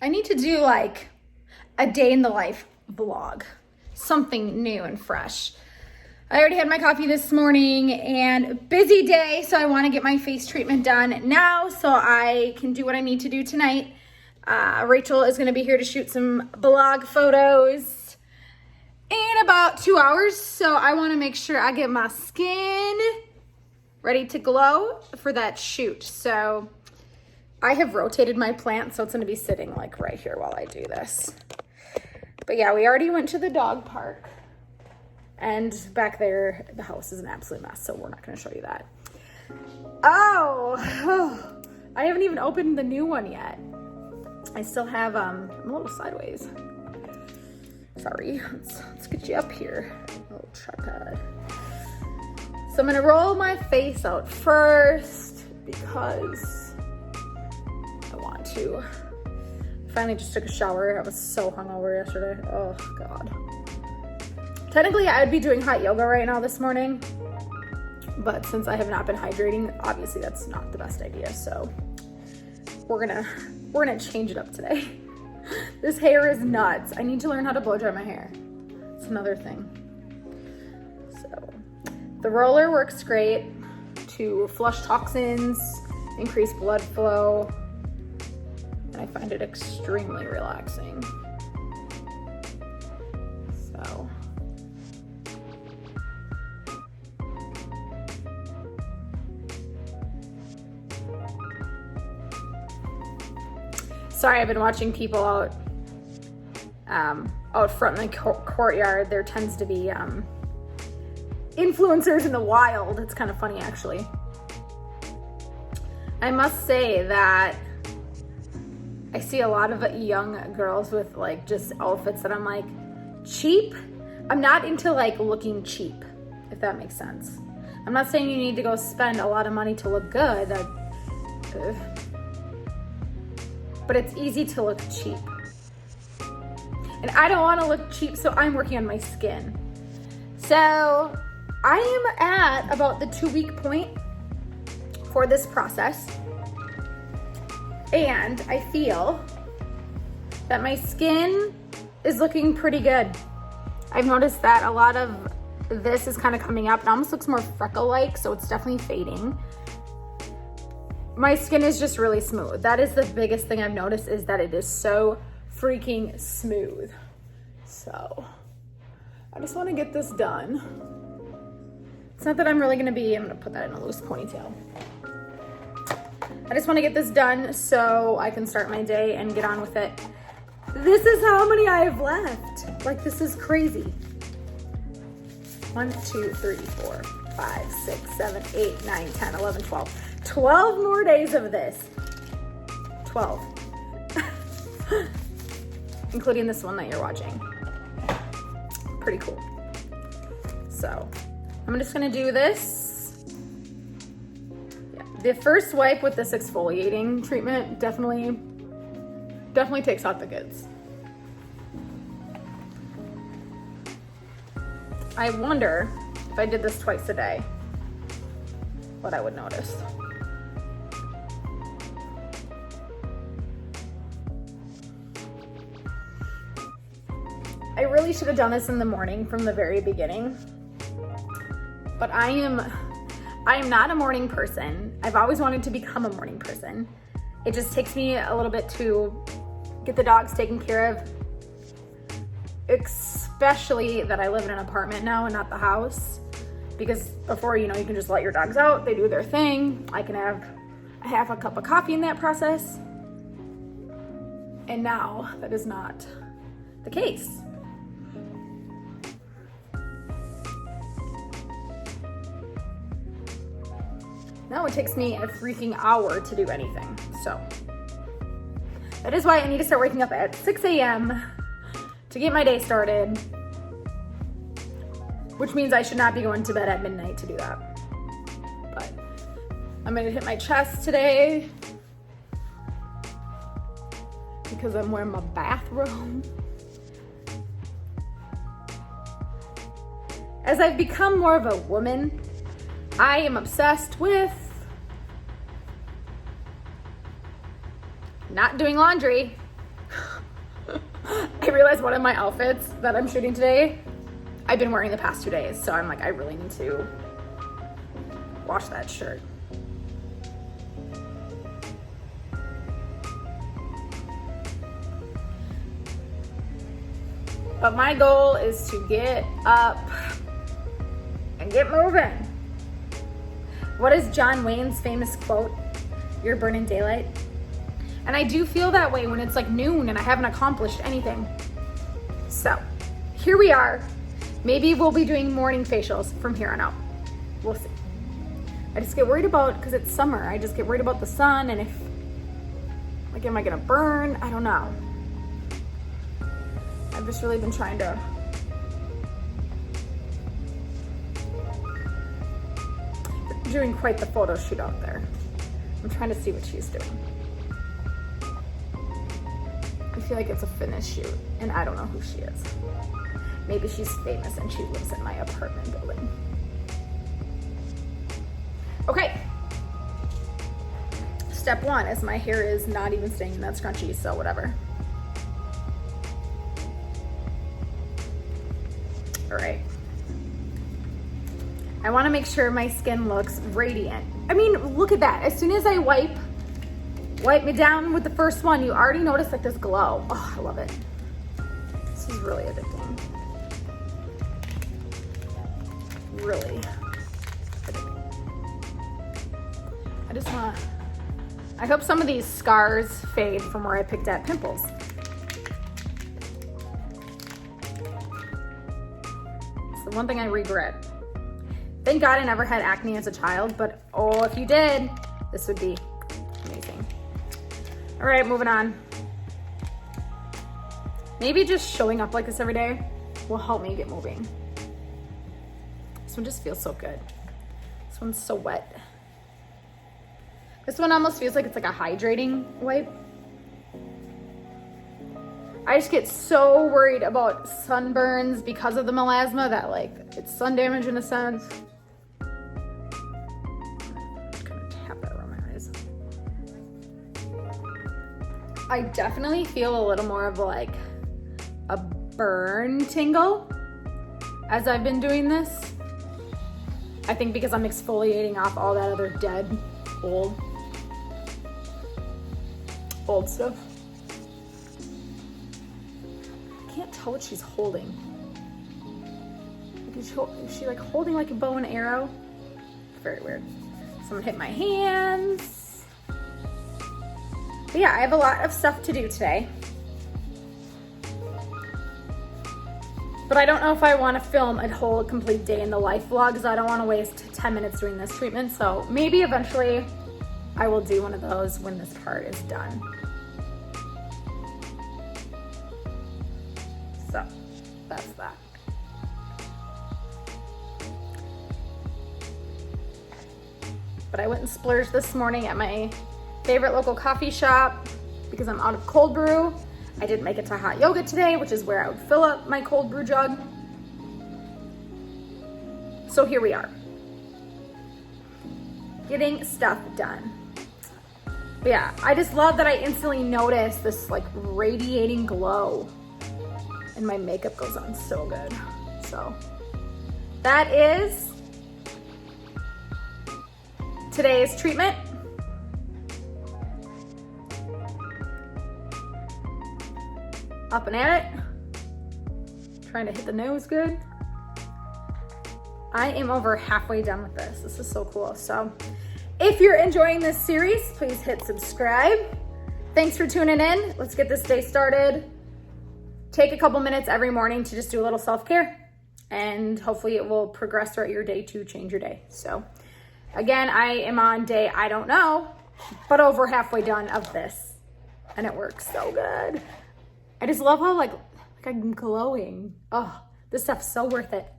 I need to do like a day in the life vlog, something new and fresh. I already had my coffee this morning and busy day, so I want to get my face treatment done now so I can do what I need to do tonight. Rachel is going to be here to shoot some blog photos in about 2 hours, so I want to make sure I get my skin ready to glow for that shoot. So I have rotated my plant, so it's going to be sitting like right here while I do this. But yeah, we already went to the dog park. And back there, the house is an absolute mess, so we're not going to show you that. Oh, I haven't even opened the new one yet. I still have, I'm a little sideways. Sorry, let's get you up here. Oh, tripod. So I'm going to roll my face out first because I want to. Finally just took a shower. I was so hungover yesterday. Oh, God. Technically, I would be doing hot yoga right now this morning, but since I have not been hydrating, obviously that's not the best idea. So we're gonna change it up today. This hair is nuts. I need to learn how to blow dry my hair. It's another thing. So the roller works great to flush toxins, increase blood flow, and I find it extremely relaxing. So. Sorry, I've been watching people out front in the courtyard. There tends to be influencers in the wild. It's kind of funny, actually. I must say that I see a lot of young girls with like just outfits that I'm like, cheap? I'm not into like looking cheap, if that makes sense. I'm not saying you need to go spend a lot of money to look good. But it's easy to look cheap. And I don't want to look cheap, so I'm working on my skin. So I am at about the 2-week point for this process. And I feel that my skin is looking pretty good. I've noticed that a lot of this is kind of coming up. It almost looks more freckle-like, so it's definitely fading. My skin is just really smooth. That is the biggest thing I've noticed, is that it is so freaking smooth. So I just want to get this done. It's not that I'm really going to put that in a loose ponytail. I just want to get this done so I can start my day and get on with it. This is how many I have left. Like, this is crazy. 1, 2, 3, 4, 5, 6, 7, 8, 9, 10, 11, 12. 12 more days of this. 12. Including this one that you're watching. Pretty cool. So I'm just gonna do this. Yeah. The first wipe with this exfoliating treatment definitely takes out the goods. I wonder if I did this twice a day, what I would notice. I really should have done this in the morning from the very beginning, but I am not a morning person. I've always wanted to become a morning person. It just takes me a little bit to get the dogs taken care of, especially that I live in an apartment now and not the house, because before, you can just let your dogs out, they do their thing. I can have half a cup of coffee in that process, and now that is not the case. Now it takes me a freaking hour to do anything. So that is why I need to start waking up at 6 a.m. to get my day started, which means I should not be going to bed at midnight to do that. But I'm gonna hit my chest today because I'm wearing my bathrobe. As I've become more of a woman, I am obsessed with not doing laundry. I realized one of my outfits that I'm shooting today, I've been wearing the past 2 days. So I'm like, I really need to wash that shirt. But my goal is to get up and get moving. What is John Wayne's famous quote? You're burning daylight. And I do feel that way when it's like noon and I haven't accomplished anything. So here we are. Maybe we'll be doing morning facials from here on out. We'll see. I just get worried about, because it's summer, I just get worried about the sun and if, like, am I gonna burn? I don't know. I've just really been trying to doing quite the photo shoot out there. I'm trying to see what she's doing. I feel like it's a fitness shoot and I don't know who she is. Maybe she's famous and she lives in my apartment building. Okay. Step one is my hair is not even staying in that scrunchie, so whatever. All right. I want to make sure my skin looks radiant. I mean, look at that. As soon as I wipe me down with the first one, you already notice like this glow. Oh, I love it. This is really addicting. Really addicting. I hope some of these scars fade from where I picked at pimples. It's the one thing I regret. Thank God I never had acne as a child, but oh, if you did, this would be amazing. All right, moving on. Maybe just showing up like this every day will help me get moving. This one just feels so good. This one's so wet. This one almost feels like it's like a hydrating wipe. I just get so worried about sunburns because of the melasma that like it's sun damage in a sense. I definitely feel a little more of like a burn tingle as I've been doing this. I think because I'm exfoliating off all that other dead, old stuff. I can't tell what she's holding. Like, is she like holding like a bow and arrow? Very weird. Someone hit my hands. But yeah, I have a lot of stuff to do today. But I don't know if I want to film a whole complete day in the life vlog because I don't want to waste 10 minutes doing this treatment. So maybe eventually I will do one of those when this part is done. So that's that. But I went and splurged this morning at my favorite local coffee shop because I'm out of cold brew. I didn't make it to hot yoga today, which is where I would fill up my cold brew jug. So here we are, getting stuff done. But yeah, I just love that I instantly notice this like radiating glow and my makeup goes on so good. So that is today's treatment. Up and at it. Trying to hit the nose good. I am over halfway done with this. This is so cool. So if you're enjoying this series, please hit subscribe. Thanks for tuning in. Let's get this day started. Take a couple minutes every morning to just do a little self-care and hopefully it will progress throughout your day to change your day. So again, I am on day, I don't know, but over halfway done of this and it works so good. I just love how like I'm glowing. Oh, this stuff's so worth it.